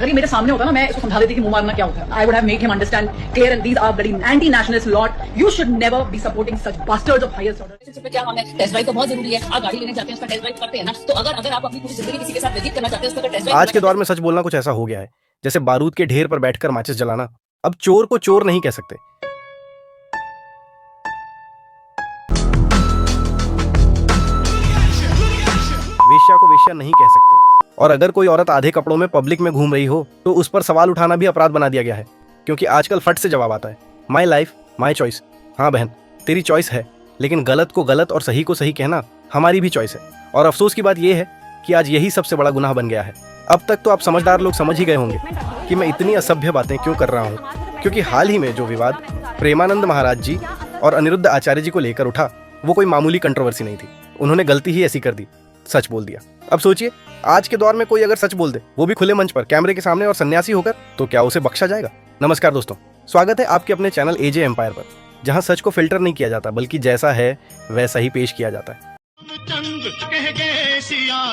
अगर ये मेरे सामने होता ना, मैं इसको समझा देती कि मुंह मारना क्या होता है. I would have made him understand clear and these are very anti-nationalist lot. You should never be supporting such bastards of highest order. पे क्या हम है, टेस्ट ड्राइव तो बहुत जरूरी है. आप गाड़ी लेने जाते हैं, उसका टेस्ट ड्राइव करते हैं ना. तो अगर आप अपनी पूरी जिंदगी किसी के साथ व्यतीत करना चाहते हैं, उसका टेस्ट ड्राइव. आज के दौर में सच बोलना कुछ ऐसा हो गया है जैसे बारूद के ढेर पर बैठकर माचिस जलाना. अब चोर को चोर नहीं कह सकते. वेश्या को वेश्या नहीं कह सकते. और अगर कोई औरत आधे कपड़ों में पब्लिक में घूम रही हो तो उस पर सवाल उठाना भी अपराध बना दिया गया है, क्योंकि आजकल फट से जवाब आता है, माई लाइफ माई चॉइस. हाँ बहन, तेरी चॉइस है, लेकिन गलत को गलत और सही को सही कहना हमारी भी चॉइस है. और अफसोस की बात यह है कि आज यही सबसे बड़ा गुनाह बन गया है. अब तक तो आप समझदार लोग समझ ही गए होंगे कि मैं इतनी असभ्य बातें क्यों कर रहा हूँ, क्योंकि हाल ही में जो विवाद प्रेमानंद महाराज जी और अनिरुद्ध आचार्य जी को लेकर उठा वो कोई मामूली कंट्रोवर्सी नहीं थी. उन्होंने गलती ही ऐसी कर दी, सच बोल दिया. अब सोचिए, आज के दौर में कोई अगर सच बोल दे, वो भी खुले मंच पर कैमरे के सामने और सन्यासी होकर, तो क्या उसे बख्शा जाएगा? नमस्कार दोस्तों, स्वागत है आपके अपने चैनल एजे एम्पायर पर, जहां सच को फिल्टर नहीं किया जाता बल्कि जैसा है वैसा ही पेश किया जाता है.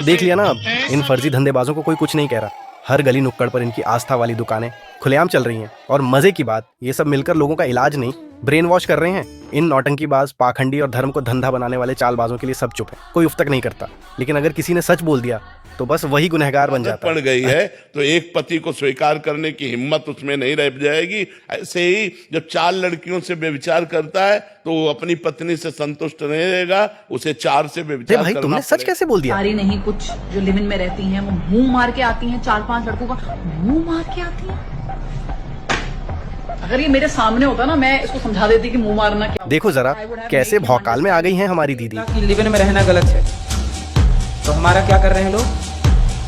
देख लिया ना, अब इन फर्जी धंधेबाजों को कोई कुछ नहीं कह रहा. हर गली नुक्कड़ पर इनकी आस्था वाली दुकानें खुलेआम चल रही हैं. और मजे की बात, ये सब मिलकर लोगों का इलाज नहीं, ब्रेन वॉश कर रहे हैं. इन नौटंकीबाज, पाखंडी और धर्म को धंधा बनाने वाले चालबाजों के लिए सब चुप है, कोई उफ तक नहीं करता. लेकिन अगर किसी ने सच बोल दिया तो बस वही गुनहगार बन जाता है. पड़ गई है तो एक पति को स्वीकार करने की हिम्मत उसमें नहीं रह जाएगी. ऐसे ही जब 4 लड़कियों से व्यभिचार करता है तो वो अपनी पत्नी से संतुष्ट नहीं रहेगा, उसे 4 से व्यभिचार भाई, तुमने सच कैसे बोल दिया? सारी नहीं, कुछ जो लिव इन में रहती हैं वो मुंह मार के आती हैं. 4-5 लड़कों का मुंह मार के आती हैं. अगर ये मेरे सामने होता ना, मैं इसको समझा देती कि मुंह मारना क्या. देखो जरा कैसे भौकाल में आ गई हैं हमारी दीदी. लिव इन में रहना गलत है तो हमारा क्या कर रहे हैं लोग?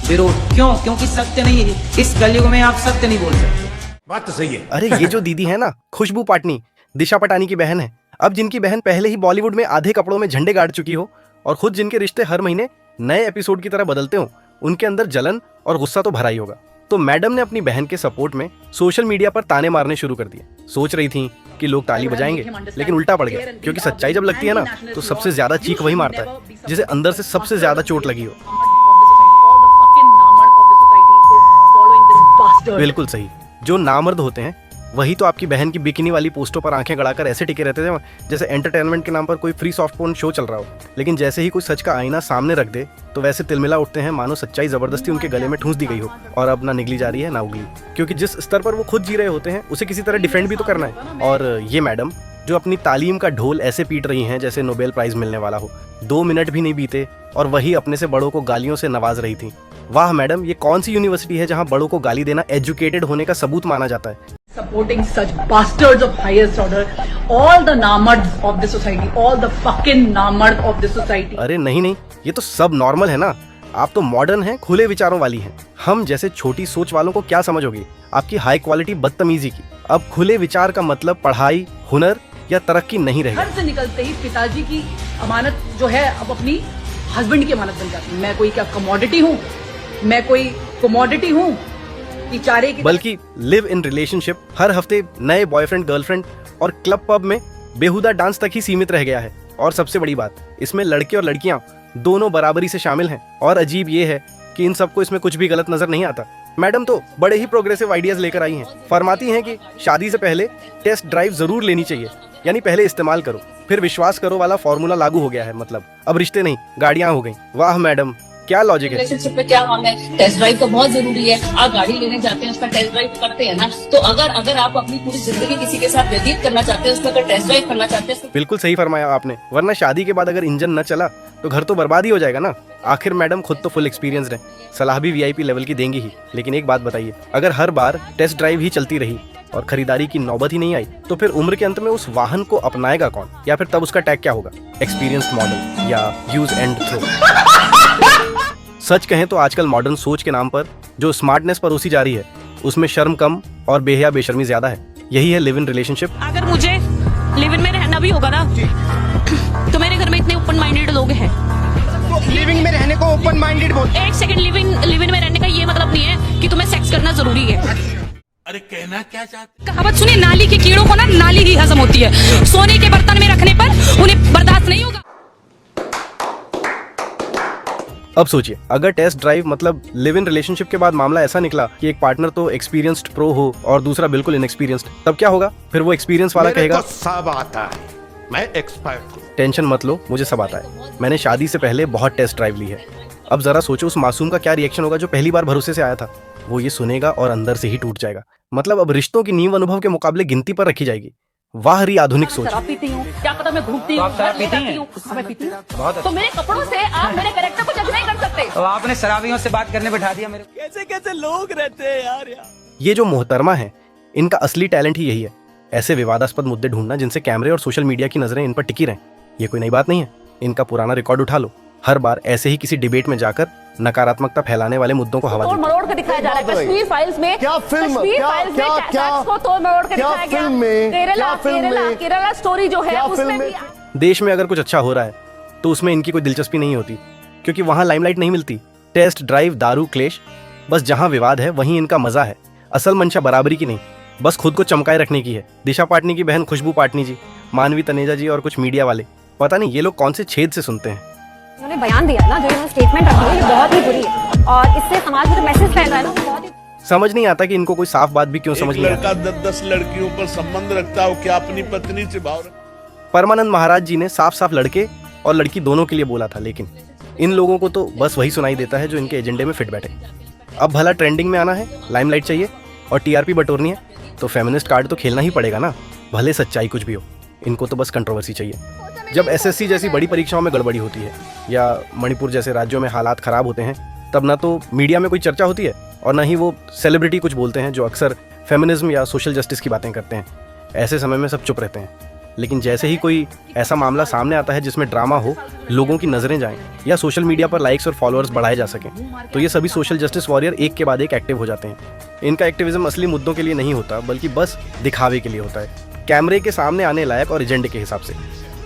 विरोध. क्यों? क्योंकि सत्य नहीं है. इस कलयुग में आप सत्य नहीं बोल सकते. बात तो सही है. अरे ये जो दीदी है ना, खुशबू पाटनी, दिशा पटानी की बहन है. अब जिनकी बहन पहले ही बॉलीवुड में आधे कपड़ों में झंडे गाड़ चुकी हो और खुद जिनके रिश्ते हर महीने नए एपिसोड की तरह बदलते हो, उनके अंदर जलन और गुस्सा तो भरा ही होगा. तो मैडम ने अपनी बहन के सपोर्ट में सोशल मीडिया पर ताने मारने शुरू कर दिए. सोच रही थी कि लोग ताली बजाएंगे, लेकिन उल्टा पड़ गया, क्योंकि सच्चाई जब लगती है ना तो सबसे ज्यादा चीख वही मारता है जिसे अंदर से सबसे ज्यादा चोट लगी हो. बिल्कुल सही, जो नामर्द होते हैं वही तो आपकी बहन की बिकिनी वाली पोस्टों पर आंखें गड़ाकर ऐसे टिके रहते थे जैसे एंटरटेनमेंट के नाम पर कोई फ्री सॉफ्ट पोर्न शो चल रहा हो. लेकिन जैसे ही कोई सच का आईना सामने रख दे तो वैसे तिलमिला उठते हैं मानो सच्चाई जबरदस्ती उनके गले में ठूंस दी गई हो और अब ना निगली जा रही है ना उगली. क्योंकि जिस स्तर पर वो खुद जी रहे होते हैं उसे किसी तरह डिफेंड भी तो करना है. और ये मैडम जो अपनी तालीम का ढोल ऐसे पीट रही हैं जैसे नोबेल प्राइज मिलने वाला हो. 2 मिनट भी नहीं बीते और वही अपने से बड़ों को गालियों से नवाज रही थी. वाह मैडम, ये कौन सी यूनिवर्सिटी है जहां बड़ों को गाली देना एजुकेटेड होने का सबूत माना जाता है? Supporting such bastards of highest order, all the namards of the society, all the fucking namards of the society. अरे नहीं नहीं, ये तो सब नॉर्मल है ना. आप तो मॉडर्न हैं, खुले विचारों वाली हैं. हम जैसे छोटी सोच वालों को क्या समझ होगी आपकी हाई क्वालिटी बदतमीजी की. अब खुले विचार का मतलब पढ़ाई, हुनर या तरक्की नहीं रहेगा. घर से निकलते ही पिताजी की अमानत जो है अब अपनी हस्बैंड की अमानत बन जाती है. मैं कोई क्या कमोडिटी हूँ? मैं कोई कमोडिटी हूँ? बल्कि लिव इन रिलेशनशिप हर हफ्ते नए बॉयफ्रेंड, गर्लफ्रेंड और क्लब पब में बेहुदा डांस तक ही सीमित रह गया है. और सबसे बड़ी बात, इसमें लड़के और लड़कियां दोनों बराबरी से शामिल हैं. और अजीब ये है कि इन सबको इसमें कुछ भी गलत नजर नहीं आता. मैडम तो बड़े ही प्रोग्रेसिव आइडियाज लेकर आई हैं. फरमाती हैं कि शादी से पहले टेस्ट ड्राइव जरूर लेनी चाहिए, यानी पहले इस्तेमाल करो फिर विश्वास करो वाला फॉर्मूला लागू हो गया है. मतलब अब रिश्ते नहीं, गाड़ियां हो गई. वाह मैडम, क्या लॉजिक है? रिलेशनशिप पे क्या हम है, टेस्ट ड्राइव तो बहुत जरूरी है. आप गाड़ी लेने जाते हैं, उसका टेस्ट ड्राइव करते हैं ना. तो अगर आप अपनी पूरी जिंदगी किसी के साथ व्यतीत करना चाहते हैं, उसका अगर टेस्ट ड्राइव करना चाहते हैं. बिल्कुल सही फरमाया आपने, वरना शादी के बाद अगर इंजन न चला तो घर तो बर्बाद ही हो जाएगा ना. आखिर मैडम खुद तो फुल एक्सपीरियंस्ड है, सलाह भी वीआईपी लेवल की देंगी ही. लेकिन एक बात बताइए, अगर हर बार टेस्ट ड्राइव ही चलती रही और खरीदारी की नौबत ही नहीं आई तो फिर उम्र के अंत में उस वाहन को अपनाएगा कौन? या फिर तब उसका टैग क्या होगा? एक्सपीरियंस्ड मॉडल या यूज एंड थ्रो? सच कहें तो आजकल मॉडर्न सोच के नाम पर जो स्मार्टनेस परोसी जा रही है उसमें शर्म कम और बेहया बेशर्मी ज्यादा है. यही है लिव इन रिलेशनशिप. अगर मुझे लिव इन में रहना भी होगा ना तो मेरे घर में इतने ओपन माइंडेड लोग हैं. लिविंग में रहने को ओपन माइंडेड बोल. एक सेकंड, लिव इन में रहने का ये मतलब नहीं है कि तुम्हें सेक्स करना जरूरी है. अरे कहना क्या चाहते? कहावत सुनिए, नाली के कीड़ों को ना नाली ही हजम होती है. सोने के बर्तन में रखने पर उन्हें बर्दाश्त नहीं होगा. अब सोचिए, अगर टेस्ट ड्राइव मतलब लिव इन रिलेशनशिप के बाद मामला ऐसा निकला कि एक पार्टनर तो एक्सपीरियंस्ड प्रो हो और दूसरा बिल्कुल इनएक्सपीरियंस्ड, तब क्या होगा? फिर वो एक्सपीरियंस वाला कहेगा सब आता है, मैं एक्सपर्ट हूँ। टेंशन मत लो, मुझे सब आता है, मैंने शादी से पहले बहुत टेस्ट ड्राइव ली है। अब जरा सोचो उस मासूम का क्या रिएक्शन होगा जो पहली बार भरोसे से आया था। वो ये सुनेगा और अंदर से ही टूट जाएगा। मतलब अब रिश्तों की नींव अनुभव के मुकाबले गिनती पर रखी जाएगी। वाह री आधुनिक सोच। शराब पीती हूँ, क्या पता मैं घूमती तो हूँ, आप शराब पीती जाती हैं? हूँ। हाँ, मैं पीती हूँ। बहुत तो मेरे कपड़ों से आप मेरे कैरेक्टर को जज नहीं कर सकते। तो आपने शराबियों से बात करने बैठा दिया मेरे को। कैसे कैसे लोग रहते हैं यार। ये जो मोहतरमा है, इनका असली टैलेंट ही यही है, ऐसे विवादास्पद मुद्दे ढूंढना जिनसे कैमरे और सोशल मीडिया की नजरें इन पर टिकी रहें। ये कोई नई बात नहीं है, इनका पुराना रिकॉर्ड उठा लो, हर बार ऐसे ही किसी डिबेट में जाकर नकारात्मकता फैलाने वाले मुद्दों को हवा तोड़ दी। मरोड़ के दिखाया जा रहा है कश्मीर फाइल्स में। क्या फिल्म- कश्मीर क्या- फाइल्स में क्या- क्या- टैक्स को तोड़ मरोड़ के क्या दिखाया गया। फिल्म में- केरला क्या फिल्म केरला में- केरला स्टोरी जो है क्या उसमें फिल्म भी में- देश में अगर कुछ अच्छा हो रहा है तो उसमें इनकी कोई दिलचस्पी नहीं होती, क्योंकि वहां लाइमलाइट नहीं मिलती। टेस्ट ड्राइव, दारू, क्लेश, बस जहां विवाद है वहीं इनका मजा है। असल मंशा बराबरी की नहीं, बस खुद को चमकाए रखने की है। दिशा पाटनी की बहन खुशबू पाटनी जी, मानवी तनेजा जी और कुछ मीडिया वाले, पता नहीं ये लोग कौन से छेद से सुनते हैं। उन्होंने बयान दिया ना, जो इन्होंने स्टेटमेंट रखी है, ये बहुत ही बुरी है और इससे समाज में जो मैसेज फैल रहा है ना, वो बहुत ही समझ नहीं आता कि इनको कोई साफ बात भी क्यों समझ एक नहीं आता। लड़का 10-10 लड़कियों पर संबंध रखता हो, क्या अपनी पत्नी से भाव रखता? परमानंद महाराज जी ने साफ साफ लड़के और लड़की दोनों के लिए बोला था, लेकिन इन लोगों को तो बस वही सुनाई देता है जो इनके एजेंडे में फिट बैठे। अब भला ट्रेंडिंग में आना है, लाइमलाइट चाहिए और टीआरपी बटोरनी है, तो फेमिनिस्ट कार्ड तो खेलना ही पड़ेगा ना, भले सच्चाई कुछ भी हो। इनको तो बस कंट्रोवर्सी चाहिए। जब एसएससी जैसी बड़ी परीक्षाओं में गड़बड़ी होती है या मणिपुर जैसे राज्यों में हालात खराब होते हैं, तब ना तो मीडिया में कोई चर्चा होती है और ना ही वो सेलिब्रिटी कुछ बोलते हैं जो अक्सर फेमिनिज्म या सोशल जस्टिस की बातें करते हैं। ऐसे समय में सब चुप रहते हैं। लेकिन जैसे ही कोई ऐसा मामला सामने आता है जिसमें ड्रामा हो, लोगों की नजरें जाएं या सोशल मीडिया पर लाइक्स और फॉलोअर्स बढ़ाए जा सकें, तो ये सभी सोशल जस्टिस वॉरियर एक के बाद एक एक्टिव हो जाते हैं। इनका एक्टिविज्म असली मुद्दों के लिए नहीं होता, बल्कि बस दिखावे के लिए होता है, कैमरे के सामने आने लायक और एजेंडे के हिसाब से।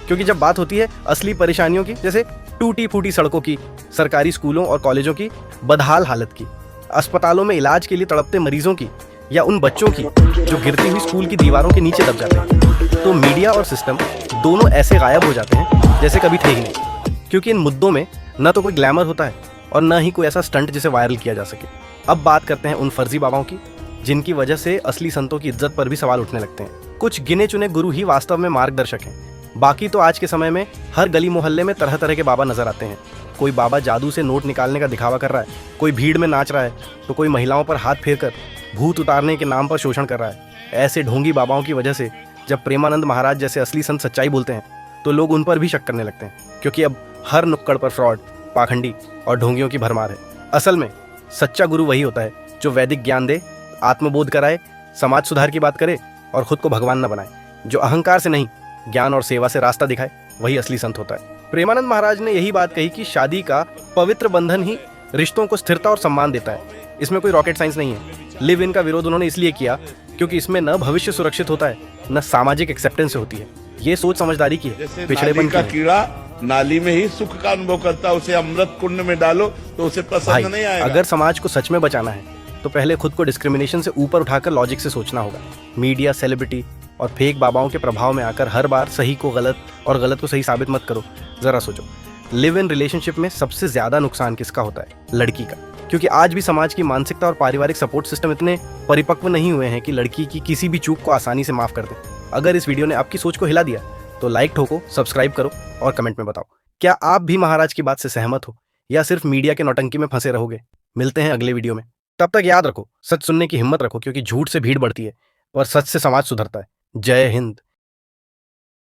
क्योंकि जब बात होती है असली परेशानियों की, जैसे टूटी फूटी सड़कों की, सरकारी स्कूलों और कॉलेजों की बदहाल हालत की, अस्पतालों में इलाज के लिए तड़पते मरीजों की, या उन बच्चों की जो गिरती हुई स्कूल की दीवारों के नीचे दब जाते हैं, तो मीडिया और सिस्टम दोनों ऐसे गायब हो जाते हैं जैसे कभी थे ही नहीं। क्योंकि इन मुद्दों में न तो कोई ग्लैमर होता है और न ही कोई ऐसा स्टंट जिसे वायरल किया जा सके। अब बात करते हैं उन फर्जी बाबाओं की जिनकी वजह से असली संतों की इज्जत पर भी सवाल उठने लगते हैं। कुछ गिने चुने गुरु ही वास्तव में मार्गदर्शक हैं, बाकी तो आज के समय में हर गली मोहल्ले में तरह तरह के बाबा नजर आते हैं। कोई बाबा जादू से नोट निकालने का दिखावा कर रहा है, कोई भीड़ में नाच रहा है, तो कोई महिलाओं पर हाथ फेर कर भूत उतारने के नाम पर शोषण कर रहा है। ऐसे ढोंगी बाबाओं की वजह से जब प्रेमानंद महाराज जैसे असली संत सच्चाई बोलते हैं तो लोग उन पर भी शक करने लगते हैं, क्योंकि अब हर नुक्कड़ पर फ्रॉड, पाखंडी और ढोंगियों की भरमार है। असल में सच्चा गुरु वही होता है जो वैदिक ज्ञान दे, आत्मबोध कराए, समाज सुधार की बात करे और खुद को भगवान न बनाए। जो अहंकार से नहीं, ज्ञान और सेवा से रास्ता दिखाए, वही असली संत होता है। प्रेमानंद महाराज ने यही बात कही कि शादी का पवित्र बंधन ही रिश्तों को स्थिरता और सम्मान देता है। इसमें कोई रॉकेट साइंस नहीं है। लिव इन का विरोध उन्होंने इसलिए किया क्योंकि इसमें न भविष्य सुरक्षित होता है, न सामाजिक एक्सेप्टेंस होती है। ये सोच समझदारी की है, जैसे पिछड़ेपन नाली की का नहीं। कीड़ा नाली में ही सुख का अनुभव करता है, उसे अमृत कुंड में डालो तो उसे भाई, पसंद नहीं आएगा। अगर समाज को सच में बचाना है तो पहले खुद को डिस्क्रिमिनेशन से ऊपर उठाकर लॉजिक से सोचना होगा। मीडिया, सेलिब्रिटी और फेक बाबाओं के प्रभाव में आकर हर बार सही को गलत और गलत को सही साबित मत करो। जरा सोचो, लिव इन रिलेशनशिप में सबसे ज्यादा नुकसान किसका होता है? लड़की का। क्योंकि आज भी समाज की मानसिकता और पारिवारिक सपोर्ट सिस्टम इतने परिपक्व नहीं हुए हैं कि लड़की की किसी भी चूक को आसानी से माफ कर दें। अगर इस वीडियो ने आपकी सोच को हिला दिया तो लाइक ठोको, सब्सक्राइब करो और कमेंट में बताओ, क्या आप भी महाराज की बात से सहमत हो या सिर्फ मीडिया के नौटंकी में फंसे रहोगे? मिलते हैं अगले वीडियो में। तब तक याद रखो, सच सुनने की हिम्मत रखो, क्योंकि झूठ से भीड़ बढ़ती है और सच से समाज सुधरता है। जय हिंद।